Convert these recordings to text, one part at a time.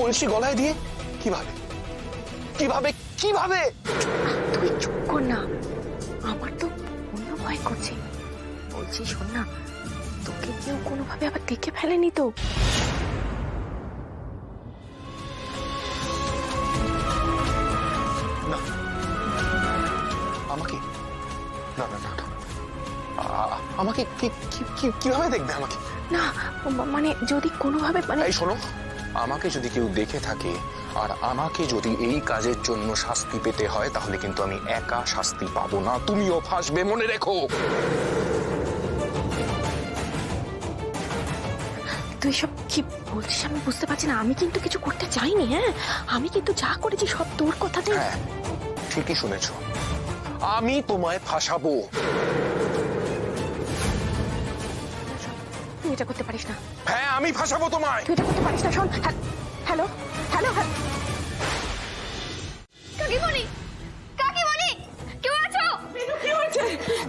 কলসি গলায় দিয়ে কিভাবে কিভাবে কিভাবে? তুই চুপ কর না, আমার তো অন্য ভয় করছে। বলছি শোন না, তোকে কেউ কোনোভাবে আবার দেখে ফেলেনি তো? না আমাকে না না না না। আমাকে কিভাবে দেখবে আমাকে? না মানে যদি কোনোভাবে মানে এই শোনো, আমাকে যদি কেউ দেখে থাকে আর আমাকে যদি এই কাজের জন্য শাস্তি পেতে হয়, তাহলে কিন্তু আমি একা শাস্তি পাবো না, তুমিও ফাঁসবে, মনে রেখো। তুই সব কি বলছিস আমি বুঝতে পারছি না। আমি কিন্তু কিছু করতে চাইনি। হ্যাঁ, আমি কিন্তু যা করেছি সব তোর কথাতে। হ্যাঁ ঠিকই শুনেছ, আমি তোমায় ফাঁসাবো। তুই এটা করতে পারিস না। হ্যাঁ আমি ফাঁসাবো তোমায়। তুই এটা করতে পারিস না। শোন, হ্যালো হ্যালো হ্যালো, কাকিমণি, কাকিমণি, কেউ আছো? কি হয়েছে?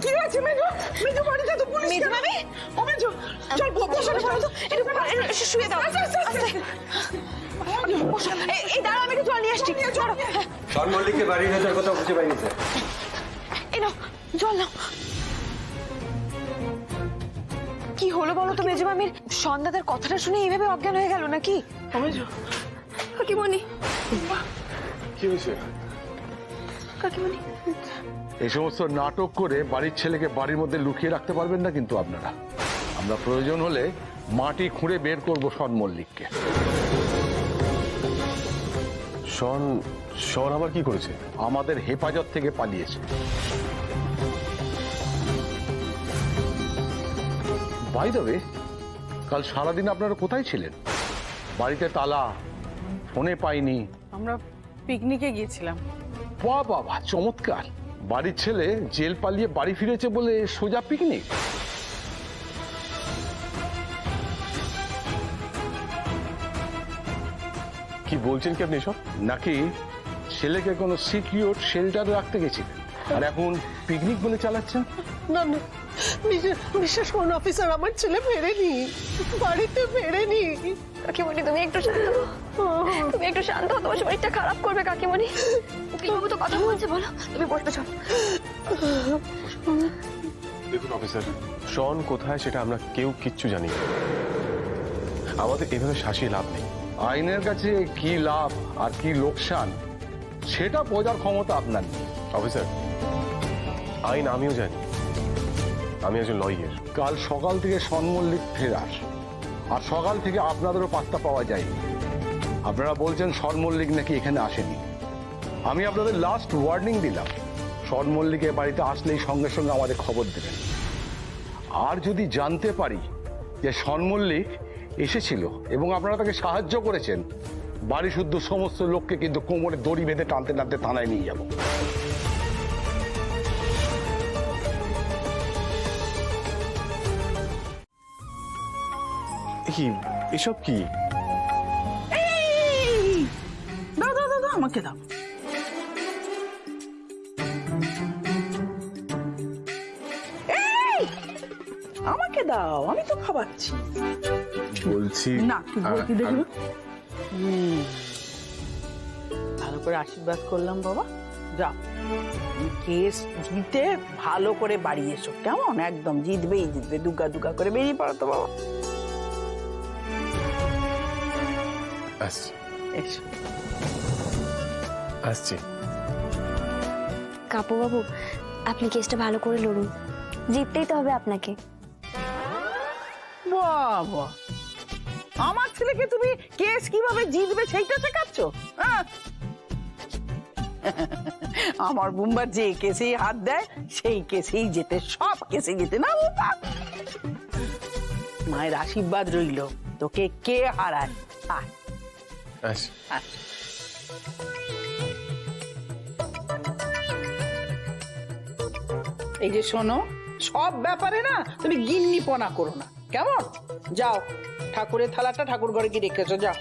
কি হয়েছে মেজো? মেজো বাড়িতে তো পুলিশ। মেজো ভাবি, ও মেজো, চল বসো তো। একটু শুয়ে দাও। এই দাঁড়া, আমি একটু জল নিয়ে আসছি। চলো। শন মল্লিককে বাড়ি নিয়ে যাওয়ার কথা বুঝে পাইছে। এই নাও জল নাও। কি হলো বলো তো মেজো মামির? সন্ধ্যাদের কথাটা শুনে এইভাবে অজ্ঞান হয়ে গেল নাকি? মেজো, কাকিমণি, কি হয়েছে? কাকিমণি, এই সমস্ত নাটক করে বাড়ির ছেলেকে বাড়ির মধ্যে লুকিয়ে রাখতে পারবেন না কিন্তু আপনারা। আমরা প্রয়োজন হলে মাটি খুঁড়ে বের করব শন মল্লিককে। শন শন আবার কি করেছে? আমাদের হেফাজত থেকে পালিয়েছে। বাই দ্য ওয়ে, কাল সারাদিন আপনারা কোথায় ছিলেন? বাড়িতে তালা, ফোনে পাইনি। আমরা পিকনিকে গিয়েছিলাম। বাহ বাবা, চমৎকার। বাড়ির ছেলে জেল পালিয়ে বাড়ি ফিরেছে বলে সোজা পিকনিক? কি বলছেন কি আপনি সব? নাকি ছেলেকে কোনো সিকিউর শেল্টারে রাখতে গেছিলেন আর এখন পিকনিক বলে চালাচ্ছেন? না না, বিশেষ কোন অফিসার, আমার ছেলে ফেরেনি, বাড়িতে ফেরেনি। কাকিমণি তুমি একটু শান্ত হও। তুমি একটু শান্ত হও, তোমার শরীরটা খারাপ করবে কাকিমণি। উকিলবাবু তো কথা বলছে, বলো তুমি বসবে। চল। দেখুন অফিসার, শন কোথায় সেটা আমরা কেউ কিচ্ছু জানি না। আমাদের এভাবে শাসিয়ে লাভ নেই। আইনের কাছে কি লাভ আর কি লোকসান সেটা বোঝার ক্ষমতা আপনার নেই। অফিসার, আইন আমিও জানি, আমি একজন লয়ার। কাল সকাল থেকে শন মল্লিক ফেরার, আর সকাল থেকে আপনাদেরও পাত্তা পাওয়া যায়নি। আপনারা বলছেন শন মল্লিক নাকি এখানে আসেনি। আমি আপনাদের লাস্ট ওয়ার্নিং দিলাম, শন মল্লিকের বাড়িতে আসলেই সঙ্গে সঙ্গে আমাদের খবর দেবেন। আর যদি জানতে পারি যে শন মল্লিক এসেছিল এবং আপনারা তাকে সাহায্য করেছেন, বাড়ি শুদ্ধ সমস্ত লোককে কিন্তু কোমরে দড়ি বেঁধে টানতে টানতে থানায় নিয়ে যাব। কি এসব কি? দাও দাও দাও, আমাকে দাও। আমাকে দাও, আমি তো খাওয়াচ্ছি। বলছি না তুই বলতি দেখি। ভালো করে আশীর্বাদ করলাম বাবা, যাও কেস জিতে ভালো করে বাড়ি এসো, কেমন? একদম জিতবেই জিতবে, দুগা দুগা করে বেরিয়ে পড়ো তো বাবা। আসছি এসো। আসছি। কাপু বাবু, আপনি কেসটা ভালো করে লড়ুন, জিততেই তো হবে আপনাকে। বাবা, আমার ছেলেকে তুমি কেস কিভাবে জিতবে সেইটা শেখাচ্ছ? হ্যাঁ? আমার বুম্বার যে কেসেই হাত দেয় সেই কেসেই যেতে, সব কেসে যেতে না বুম্বা। মায়ের আশীর্বাদ রইল, তোকে কে হারায়? আয়, আসছি। আয়। এই যে শোনো, সব ব্যাপারে না তুমি গিন্নিপনা করো না, কেমন? যাও ঠাকুরের থালাটা ঠাকুর ঘরে কি রেখেছো, যাও।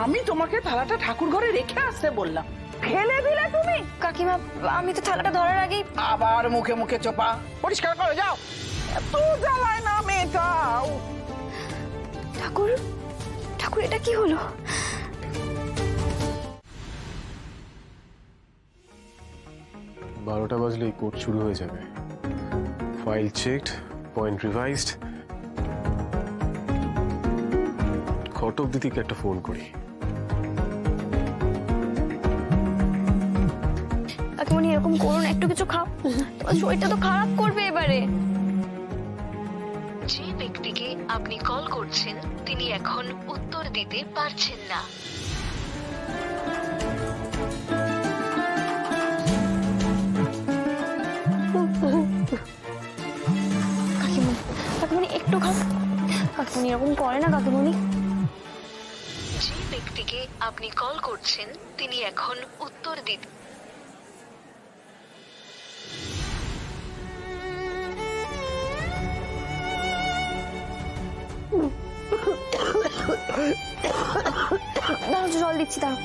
আমি তোমাকে থালাটা ঠাকুর ঘরে রেখে আসতে বললাম, ফেলে দিলে তুমি? কাকিমা আমি তো থালাটা ধরার আগেই আবার মুখে মুখে চোপা, পরিষ্কার করে যাও। এত জ্বালায় না মেয়েটা। ঠাকুর ঠাকুর এটা কি হলো? 12টা বাজলেই কোর্ট শুরু হয়ে যাবে। File checked, point revised. ঘটক দিদিকে একটা ফোন করি। কাকিমণি এরকম করুন, একটু কিছু খাও, তোমার শরীরটা তো খারাপ করবে এবারে। যে ব্যক্তিকে আপনি কল করছেন তিনি এখন উত্তর দিতে পারছেন না। কাকিমণি কাকিমণি একটু খাও। কাকিমণি এরকম করে না কাকিমণি। যে ব্যক্তিকে আপনি কল করছেন তিনি এখন উত্তর দিতে দাঁড়াও জল দিচ্ছি, দাঁড়াও।